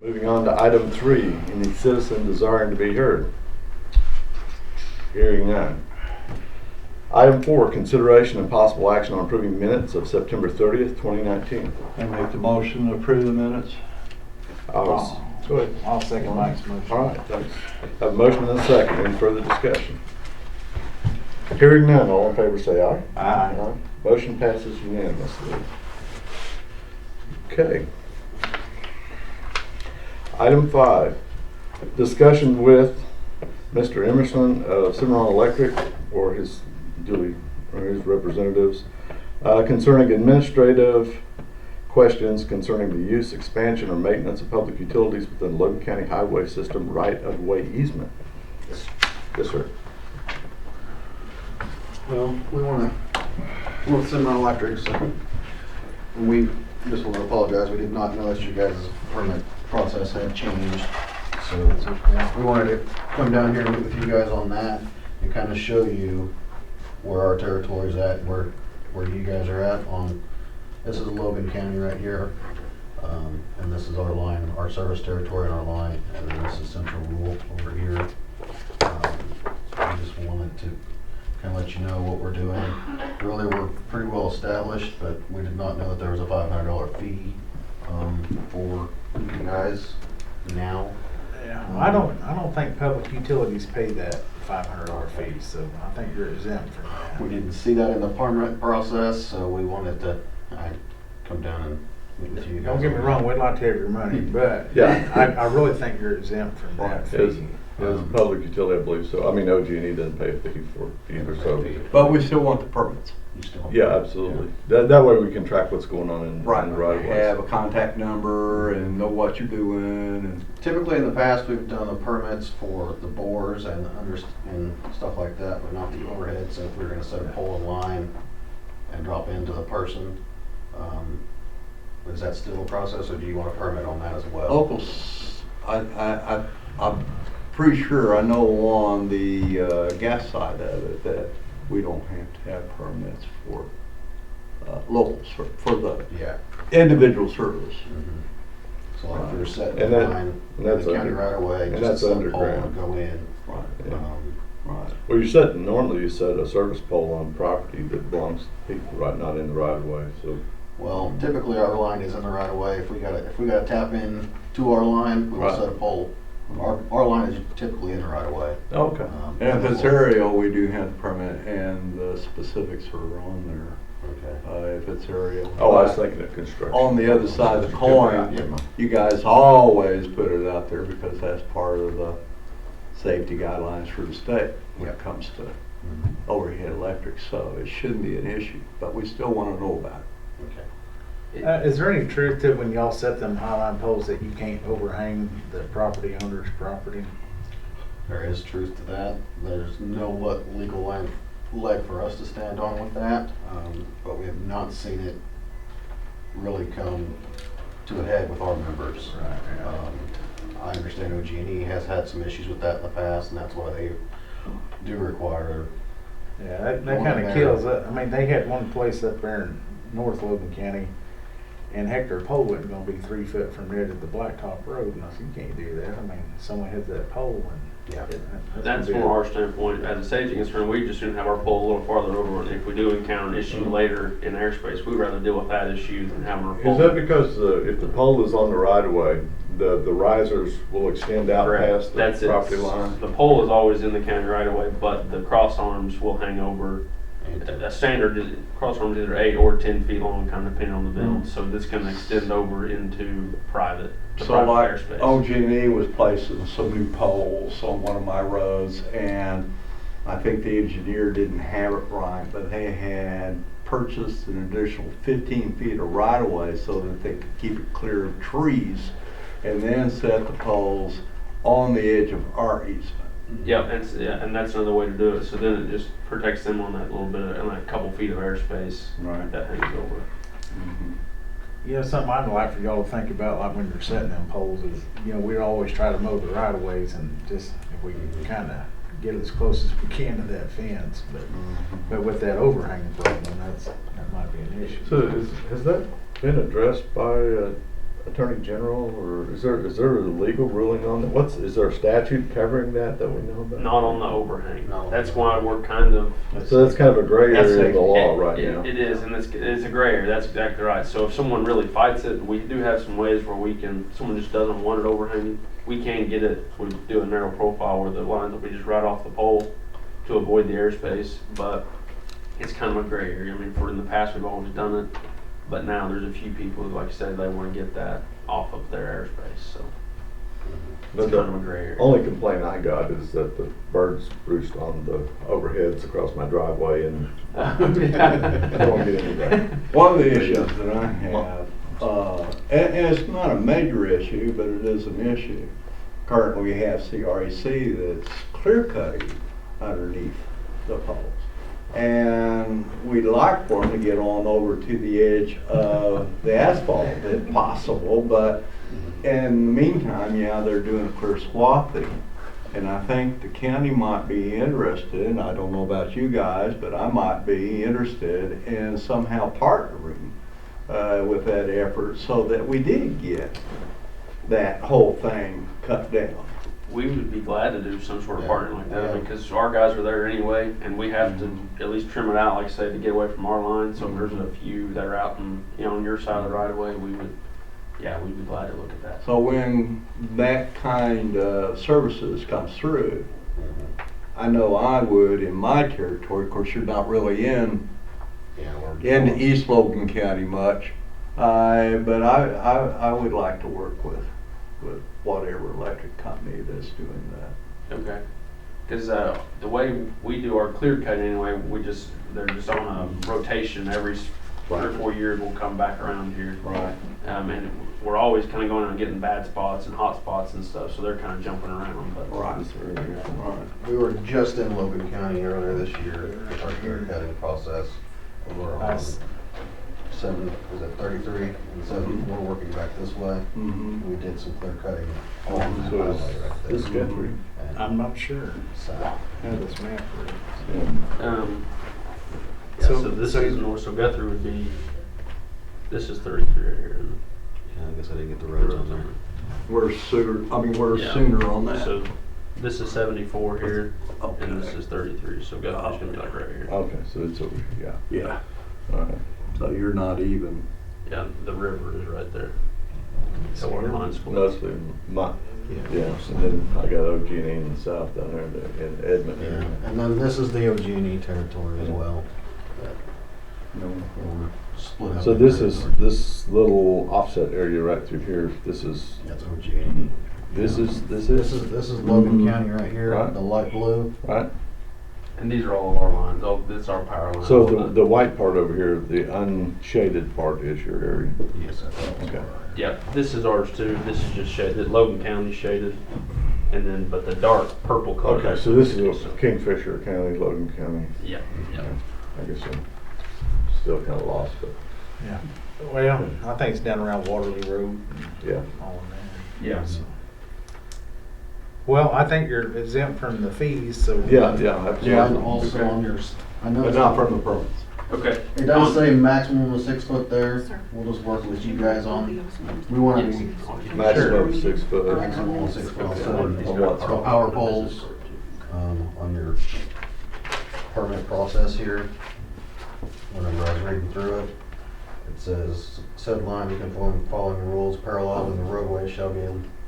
Moving on to item 3, any citizen desiring to be heard? Hearing none. Item 4, consideration and possible action on approving minutes of September 30th, 2019. I make the motion to approve the minutes. Go ahead. I'll second Mike's motion. All right, thanks. Have a motion and a second. Any further discussion? Hearing none, all in favor say aye. Aye. Motion passes unanimously. Okay. Item 5, discussion with Mr. Emerson of Cimarron Electric or his representatives concerning administrative questions concerning the use, expansion, or maintenance of public utilities within Logan County Highway System right-of-way easement. Yes, sir. Well, we want to, we're with Cimarron Electric, so we just want to apologize. We did not know that you guys' permit process had changed. So we wanted to come down here and meet with you guys on that and kind of show you where our territory is at, where you guys are at on, this is Logan County right here. And this is our line, our service territory and our line, and then this is Central Rural over here. I just wanted to kind of let you know what we're doing. Really, we're pretty well established, but we did not know that there was a $500 fee for you guys now. Yeah, I don't think public utilities pay that $500 fee, so I think you're exempt from that. We didn't see that in the permit process, so we wanted to come down and meet with you guys. Don't get me wrong, we'd like to have your money, but Yeah. I really think you're exempt from that It fee. is public utility, I believe so. I mean, OG&E doesn't pay a fee for either, so. But we still want the permits. You still Yeah, absolutely. That way we can track what's going on in the right of Have way. a contact number and know what you're doing and. Typically in the past, we've done the permits for the bores and stuff like that, but not the overhead. So if we were gonna set a pole in line and drop into the person, is that still a process, or do you want a permit on that as well? Locals, I'm pretty sure I know on the gas side of it that we don't have to have permits for locals, for the Yeah. individual service. Mm-hmm. So like if you're setting And a that- line and in that's the county under- right away, and just that's set a pole underground. and go in. Right, Yeah. right. Well, normally you set a service pole on property that belongs to people, right, not in the right of way, so. Well, typically our line is in the right of way. If we gotta tap in to our line, we will Right. set a pole. Our line is typically in the right of way. Okay. And if it's aerial, we do have the permit and the specifics are on there. Okay. If it's aerial. Oh, I was thinking of construction. On the other side of the coin, Yeah. you guys always put it out there because that's part of the safety guidelines for the state when it comes to Mhm. overhead electric, so it shouldn't be an issue, but we still want to know about it. Okay. Is there any truth to when y'all set them highline poles that you can't overhang the property owner's property? There is truth to that. There's no legal leg for us to stand on with that, but we have not seen it really come to a head with our members. I understand OG&E has had some issues with that in the past, and that's why they do require. Yeah, that Going kind there. of kills it. I mean, they had one place up there in North Logan County, and heck, their pole wasn't gonna be 3 foot from there to the Blacktop Road, and I said, you can't do that. I mean, someone hits that pole and. Yeah. That's from our standpoint, as a safety concern, we just soon have our pole a little farther over, and if we do encounter an issue later in airspace, we'd rather deal with that issue than having our pole. Is that because if the pole is on the right of way, the risers will extend out Correct. past the That's property it. line? The pole is always in the county right away, but the cross arms will hang over. A standard cross arms either 8 or 10 feet long, kind of depending on the build. So this can extend over into private. the So private like airspace. OG&E was placing some new poles on one of my roads, and I think the engineer didn't have it right, but they had purchased an additional 15 feet of right of way so that they could keep it clear of trees, and then set the poles on the edge of our easement. Yep, and that's another way to do it. So then it just protects them on that little bit, on that couple feet of airspace Right. that hangs over. You know, something I'd like for y'all to think about, like when you're setting them poles, is, you know, we always try to mow the right of ways, and just, if we can kind of get as close as we can to that fence, but with that overhanging problem, that might be an issue. So has that been addressed by Attorney General, or is there a legal ruling on that? Is there a statute covering that we know about? Not on the overhang. No. That's why we're kind of. So that's kind of a gray That's area of the law right It- now. It is, and it's a gray area, that's exactly right. So if someone really fights it, we do have some ways where someone just doesn't want it overhanging, we can get it, we do a narrow profile where the lines will be just right off the pole to avoid the airspace, but it's kind of a gray area. I mean, in the past, we've always done it, but now there's a few people, like I said, they want to get that off of their airspace, so But it's the kind of a gray area. only complaint I got is that the birds roost on the overheads across my driveway, and I don't get any of that. One of the issues that I have, and it's not a major issue, but it is an issue. Currently, we have CRAC that's clear cutting underneath the poles. And we'd like for them to get on over to the edge of the asphalt if possible, but in the meantime, yeah, they're doing a clear swathing. And I think the county might be interested, and I don't know about you guys, but I might be interested in somehow partnering with that effort so that we did get that whole thing cut down. We would be glad to do some sort of Yeah. partner like that, Yeah. because our guys are there anyway, and we have to at least trim it out, like I said, to get away from our line. So if there's a few that are out on your side of the right of way, we'd be glad to look at that. So when that kind of services comes through, I know I would in my territory. Of course, you're not really in East Logan County much, but I would like to work with whatever electric company that's doing that. Okay. Because the way we do our clear cut anyway, they're just on a rotation every 3 or 4 years. We'll come back around here. Right. And we're always kind of going out and getting bad spots and hot spots and stuff, so they're kind of jumping around. But Right. Right. We were just in Logan County earlier this year, our clear cutting process. We're on Nice. 33 and 74 working back this way. Mm-hmm. We did some clear cutting along the So highway is right there. this Guthrie? And I'm not sure south. how this map works. Yeah. so So- this so- is north. So Guthrie would be. This is 33 right here. Yeah, I guess I didn't get the The roads roads on there. We're Yeah. sooner on that. So this is 74 here, and this Okay. is 33. So Guthrie's gonna be like right here. Okay, so it's over here, Yeah. yeah. All right. So you're not even. Yeah, the river is right there. So our line splits. Mostly yeah, and then I got OG&E in the south down there in Edmond Yeah, area. and then this is the OG&E territory as well. No. Where we're split up So in this is, territory. this little offset area right through here, this is, That's OG&E. this is, This is Logan Mhm. County right here, Right. the light blue. right? And these are all of our lines. Oh, this is our power line. So All the white part over here, the unshaded part is your area. Yes, that's Okay. Yep, this is ours too. This is just shaded. Logan County shaded, and then but the dark purple color. Okay, so this is Kingfisher County, Logan County. Yep, yep. I guess I'm still kind of lost, but Yeah. Well, I think it's down around Waterloo Road. yeah. All in there. Yeah. So- Well, I think you're exempt from the fees, so. Yeah, Yeah, absolutely. and also on yours, I know But not from the permits. Okay. it does say maximum of 6 foot there. We'll just work with you guys on, we want to be Maximum 6 foot. maximum of 6 foot. Okay. So On what? so power poles, on your permit process here, whenever I was reading through it, it says, said line to conform the following rules, parallel with the roadway shall be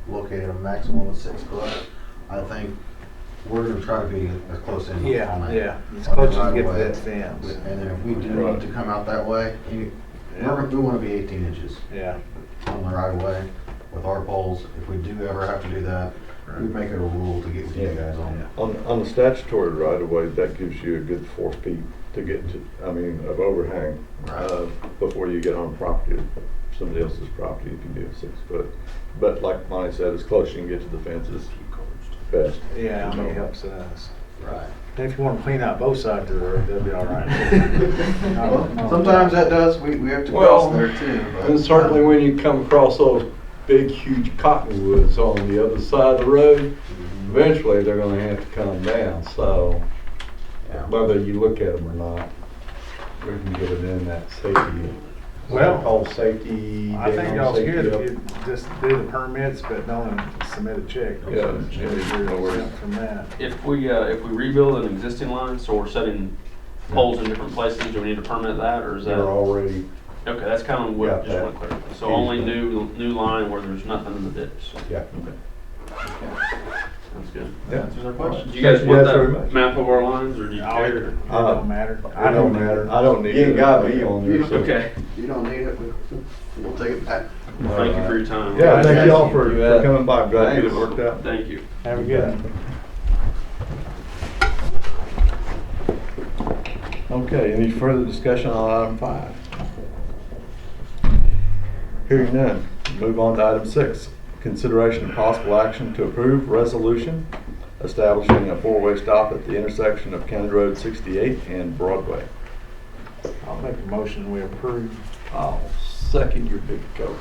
located a maximum of 6 foot. I think we're gonna try to be as close in on Yeah, that. yeah, as On the close as you get to right-of-way. that fence. And then if we do need to come out that way, we wanna be 18 inches Yeah. on the right of way with our poles. If we do ever have to do that, we make it a rule to get with you guys on. On the statutory right of way, that gives you a good 4 feet to get to, of overhang, Right. before you get on property, somebody else's property, you can do 6 foot. But like Monty said, as close as you can get to the fence is best. Yeah, I mean, it helps us. Right. And if you want to clean out both sides of the road, that'll be all right. Well, sometimes that does, we have to Well, cross there too. but- And certainly when you come across those big, huge cottonwoods on the other side of the road, eventually they're gonna have to come down, so Yeah. whether you look at them or not, we can get it in that safety Well, Call safety. I think down, y'all's safety good up. if you just do the permits, but don't submit a check. Yeah, You're no worries. exempt from that. If we rebuild an existing line, so we're setting poles in different places, do we need to permit that, or is that? They're already, Okay, that's kind of what, Got just that. want to clarify. So only new line where there's nothing in the ditch. yeah. That's good. Yeah. Answers our question. Do you guys Thank you want guys very that much. map of our lines, or do you It care? don't matter. It don't matter. I don't need You ain't it. got me on there, so. Okay, You don't need it, we'll take it back. thank you for your time. Yeah, thank you all You for bet. coming by. I'm glad to get it Thanks. worked out. Thank you. Have a good one. Okay, any further discussion on item 5? Hearing none, move on to item 6. Consideration and possible action to approve resolution establishing a 4-way stop at the intersection of County Road 68 and Broadway. I'll make a motion, we approve. I'll second your big coat.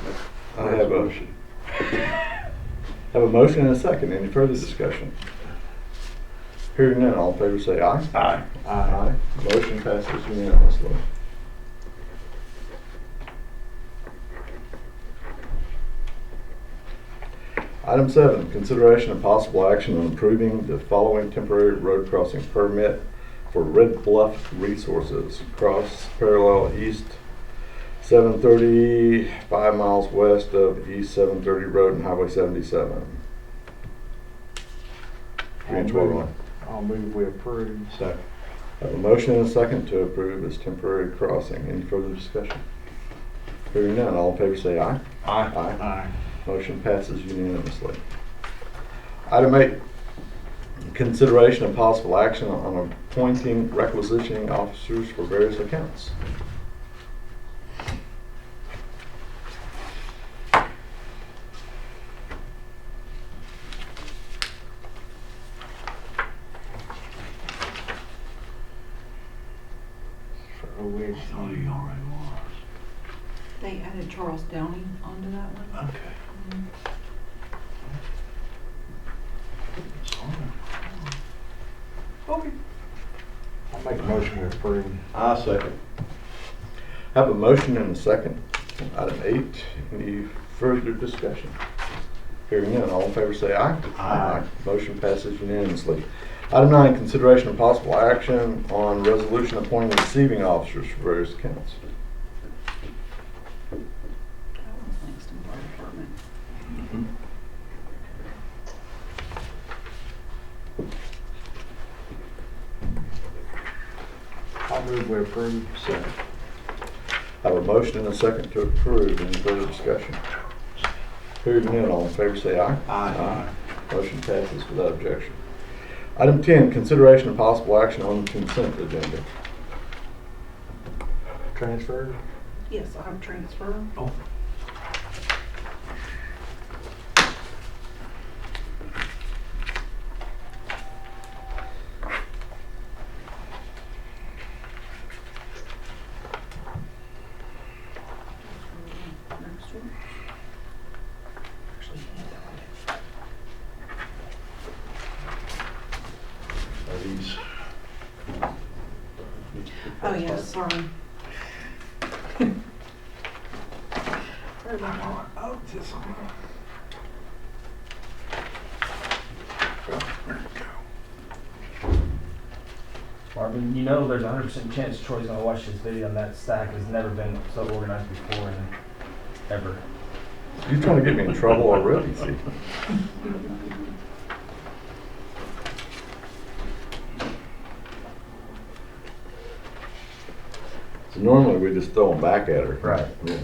I have a motion and a second. Any further discussion? Hearing none, all in favor say aye. Aye. Aye. Motion passes unanimously. Item 7, consideration of possible action on approving the following temporary road crossing permit for Red Bluff Resources, cross parallel east 730, 5 miles west of East 730 Road and Highway 77. 3-inch water line. I'll move, we approve. Second. I have a motion and a second to approve this temporary crossing. Any further discussion? Hearing none, all in favor say aye. Aye. Aye. Motion passes unanimously. Item 8, consideration of possible action on appointing requisitioning officers for various accounts. For OHD. They added Charles Downey onto that one. Okay. I'll make a motion to approve. I second. Have a motion and a second. Item 8, any further discussion? Hearing none, all in favor say aye. Aye. Motion passes unanimously. Item 9, consideration of possible action on resolution appointing receiving officers for various accounts. That one's next in fire department. I'll move, we approve. Second. Have a motion and a second to approve. Any further discussion? Hearing none, all in favor say aye. Aye. Motion passes without objection. Item 10, consideration of possible action on the consent agenda. Transfer? Yes, I have transfer. Oh. Next one. Are these? Oh, yeah, sorry. Sorry about that. Oh, just. Marvin, you know there's a 100% chance Troy's gonna watch this video and that stack has never been so organized before and ever. You're trying to get me in trouble already, see? So normally we just throw them back at her. Right. Yeah.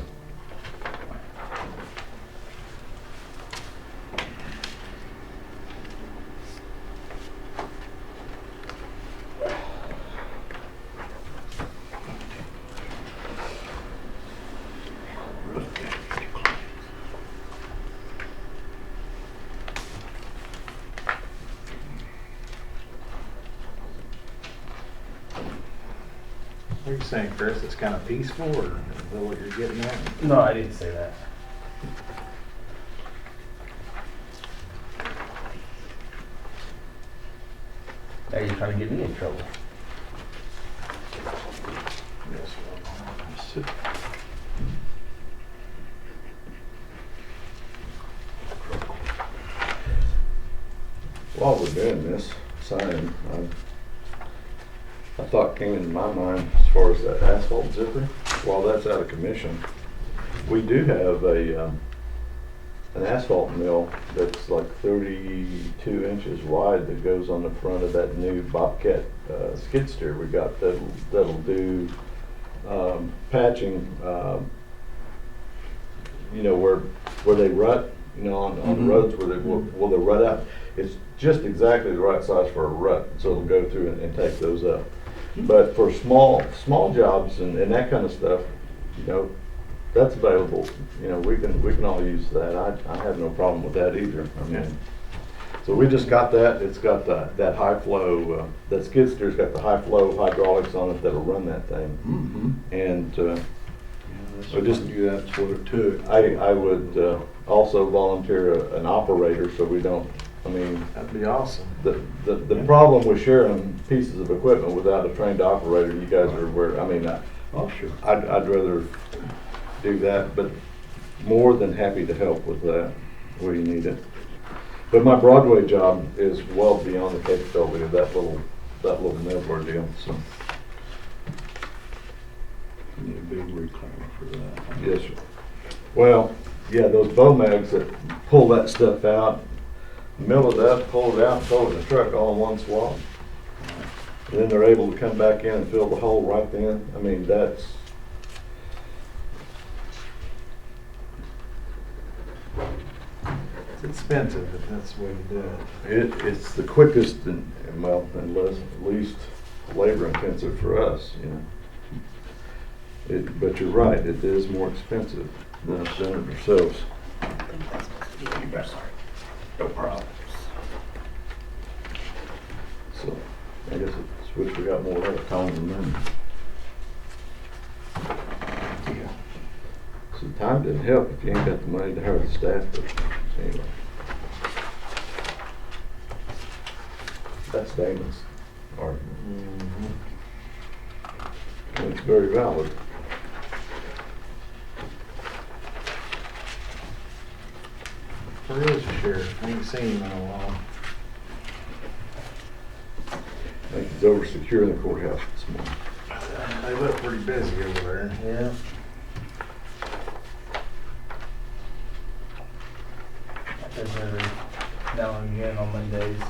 What are you saying, Chris? It's kind of peaceful, or is that what you're getting at? No, I didn't say that. Now you're trying to get me in trouble. Yes. while we're doing this, sign, I thought came into my mind as far as that asphalt zipper, while that's out of commission, we do have an asphalt mill that's like 32 inches wide that goes on the front of that new Bobcat skid steer we got that'll do patching, you know, where they rut, you know, on the roads where they rut out. It's just exactly the right size for a rut, so it'll go through and take those up. But for small jobs and that kind of stuff, you know, that's available. You know, we can all use that. I have no problem with that either. I mean, so we just got that. It's got that high flow. That skid steer's got the high flow hydraulics on it that'll run that thing. And I just knew that's what it took. I would also volunteer an operator so we don't. I mean, That'd be awesome. the problem with sharing pieces of equipment without a trained operator, you guys are aware. I mean, Oh, sure. I'd rather do that, but more than happy to help with that where you need it. But my Broadway job is well beyond the capability of that little Midler deal. So You need a big reclaimer for that. yes, sir. Well, yeah, those bow mags that pull that stuff out, mill it up, pull it out, throw it in the truck all in one swab. And then they're able to come back in and fill the hole right then. I mean, that's. It's expensive, but that's the way to do it. It's the quickest and least labor intensive for us, you know. But you're right, it is more expensive than us doing it ourselves. I think that's supposed to be in sorry. No problem. So I guess it's wish we got more of that time than money. Yeah. So time didn't help if you ain't got the money to hire the staff, but anyway. That's Damon's argument. And it's very valid. Where is the sheriff? I ain't seen him in a while. I think he's over securing the courthouse this morning. They look pretty busy over there. Yeah. There's every now and again on Mondays.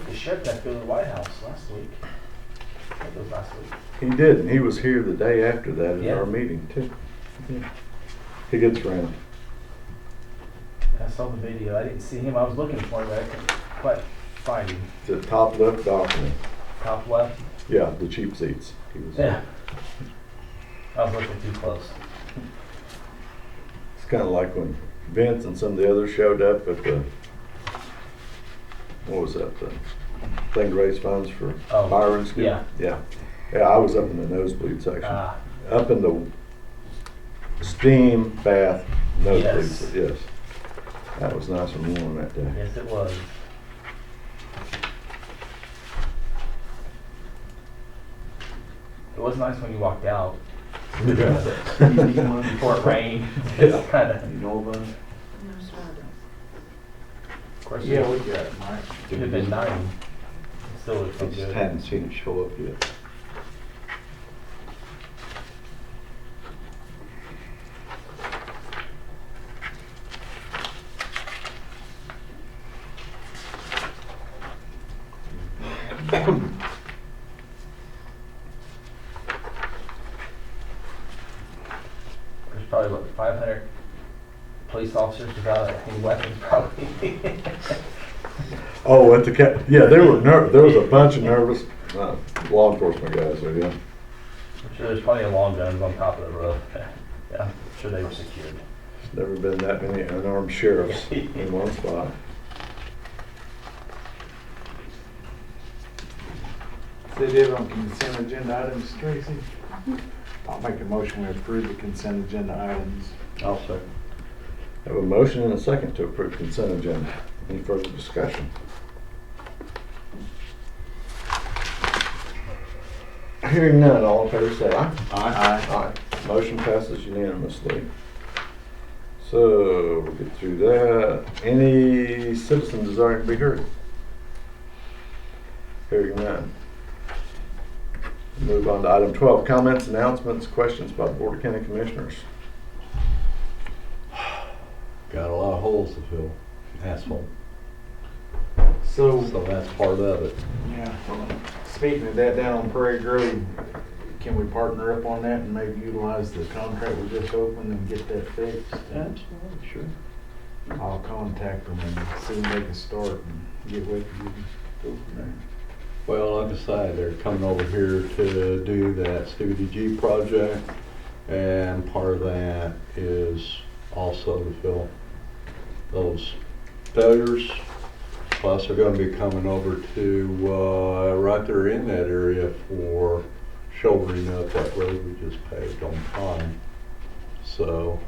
The sheriff got to go to the White House last week. I think it was last week. He did, and he was here the day after that at Yeah. our meeting too. Yeah. He gets around. I saw the video. I didn't see him. I was looking for him, but I couldn't quite find him. The top left document. Top left. Yeah, the cheap seats. He was. Yeah. I was looking too close. It's kind of like when Vince and some of the others showed up at the, what was that, the thing to raise funds for Oh, Byron's? yeah. Yeah. Yeah, I was up in the nosebleed section. Ah, Up in the steam bath nosebleeds, Yes. yes. That was nice and warm that day. yes, it was. It was nice when you walked out before it rained. It's kind of. You know about it? No, sir. Of course, Yeah, we got it, Mike. it had been 90. It still looks I so just good. hadn't seen it show up yet. There's probably what 500 police officers without any weapons, probably. Oh, at the yeah, there was a bunch of nervous law enforcement guys there, yeah. I'm sure there's plenty of long guns on top of the roof. Yeah, I'm sure they were secured. Never been that many unarmed sheriffs in one spot. They did on consent agenda items, Tracy. I'll make a motion to approve the consent agenda items. I'll second. Have a motion and a second to approve consent agenda. Any further discussion? Hearing none, all in favor say aye. Aye. Aye. Motion passes unanimously. So, we'll get through that. Any citizen desiring to be heard? Hearing none. Move on to item 12, comments, announcements, questions by the Board of County Commissioners. Got a lot of holes to fill, asphalt, So, so that's part of it. yeah, speaking of that, down on Prairie Grove, can we partner up on that and maybe utilize the contract we just opened and get that fixed? Absolutely, sure. I'll contact them and see when they can start and get with you. Go from there. Well, like I say, they're coming over here to do that CDBG project, and part of that is also to fill those failures. Plus, they're gonna be coming over to, right there in that area for shouldering up that road we just paved on time. So,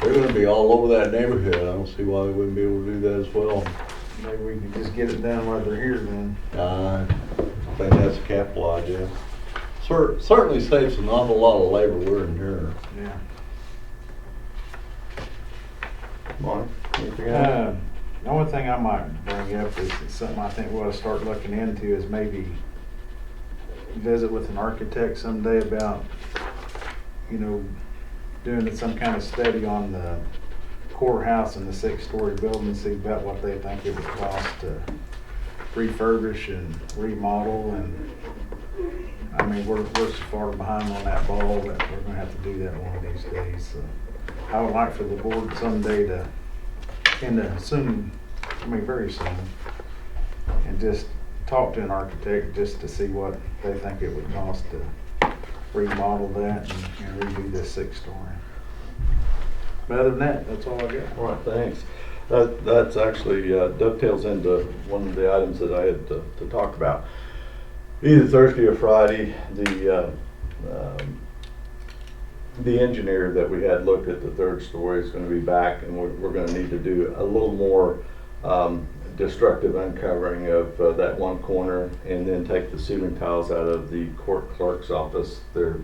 they're gonna be all over that neighborhood. I don't see why they wouldn't be able to do that as well. Maybe we can just get it done while they're here then. I think that's a capital idea. Certainly saves an awful lot of labor wear and tear. Yeah. Monty, anything else? The only thing I might bring up is something I think we ought to start looking into is maybe visit with an architect someday about, doing some kind of study on the courthouse and the 6-story building, see about what they think it would cost to refurbish and remodel. And I mean, we're so far behind on that ball that we're gonna have to do that one of these days. So I would like for the board someday to, very soon, and just talk to an architect just to see what they think it would cost to remodel that and redo this 6-story. But other than that, that's all I got. All right, thanks. That's actually dovetails into one of the items that I had to talk about. Either Thursday or Friday, the engineer that we had looked at the 3rd story is going to be back, and we're going to need to do a little more destructive uncovering of that one corner, and then take the ceiling tiles out of the court clerk's office there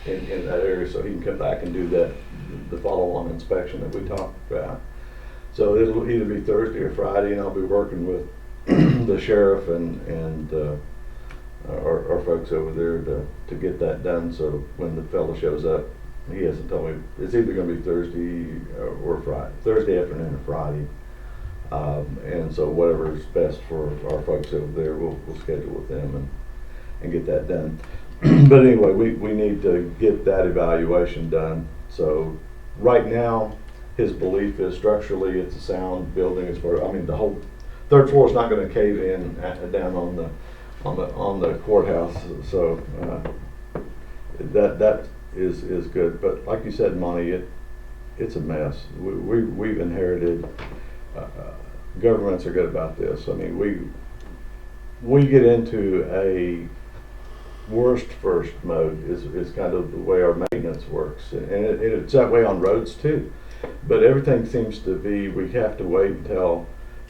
in that area, so he can come back and do the follow-on inspection that we talked about. So it'll either be Thursday or Friday, and I'll be working with the sheriff and our folks over there to get that done. So when the fellow shows up, he hasn't told me, it's either going to be Thursday or Friday, Thursday afternoon or Friday. And so whatever is best for our folks over there, we'll schedule with them and get that done. But anyway, we need to get that evaluation done. So right now, his belief is structurally it's a sound building. As far, I mean, the whole 3rd floor is not going to cave in down on the courthouse. So that is good. But like you said, Monty, it's a mess. We've inherited. Governments are good about this. I mean, we get into a worst first mode is kind of the way our maintenance works, and it's that way on roads too. But everything seems to be, we have to wait until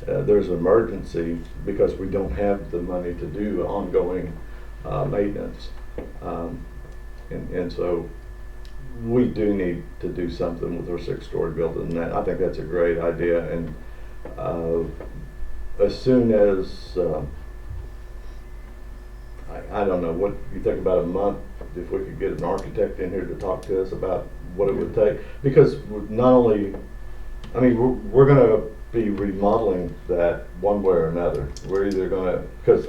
there's an emergency because we don't have the money to do ongoing maintenance, and so we do need to do something with our 6-story building. And I think that's a great idea. And as soon as I don't know what you think about a month, if we could get an architect in here to talk to us about what it would take, because not only, I mean, we're going to be remodeling that one way or another. We're either going to, because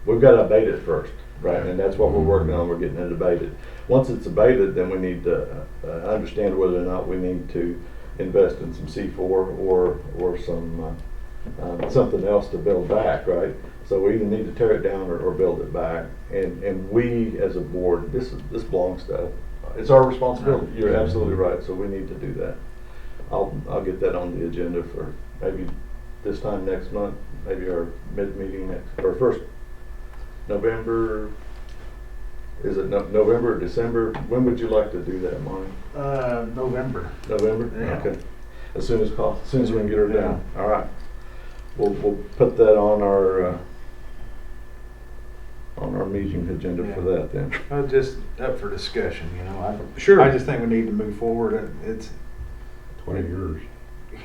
we've got to abate it first, right? And that's what we're working on. We're getting it abated. Once it's abated, then we need to understand whether or not we need to invest in some C4 or some something else to build back, right? So we either need to tear it down or build it back. And we as a board, this belongs to us. It's our responsibility. You're absolutely right. So we need to do that. I'll get that on the agenda for maybe this time next month, maybe our mid-meeting next, or first November. Is it November or December? When would you like to do that, Monty? November. November? Yeah. Okay. As soon as possible, as soon as we can get her done. All right. We'll put that on our meeting agenda for Yeah. that then. Just up for discussion, you know. Sure. I just think we need to move forward. It's, 20 years.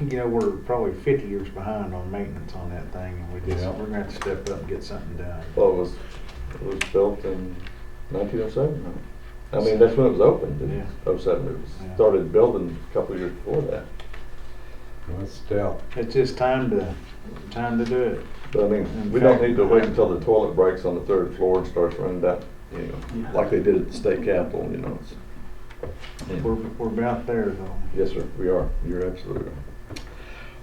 you know, we're probably 50 years behind on maintenance on that thing, and we're Yeah. gonna have to step up and get something done. Well, it was built in 1907. Huh? I mean, that's when it was opened, in Yeah. 07. It was Yeah. started building a couple of years before that. That's stout. It's just time to do it. But I mean, In we don't fact- need to wait until the toilet breaks on the 3rd floor and starts running down, you know, like they did at the state capitol, you know. Yeah. We're about there though. Yes, sir, we are. You're absolutely right.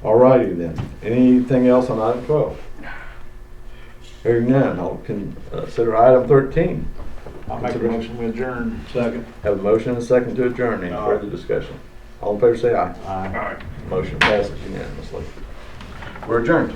All righty then. Anything else on item 12? Hearing none, I'll consider item 13. I'll make a motion we adjourn. Second. Have a motion and a second to adjourn. Any further discussion? All in favor say aye. Aye. Motion passes unanimously. We're adjourned.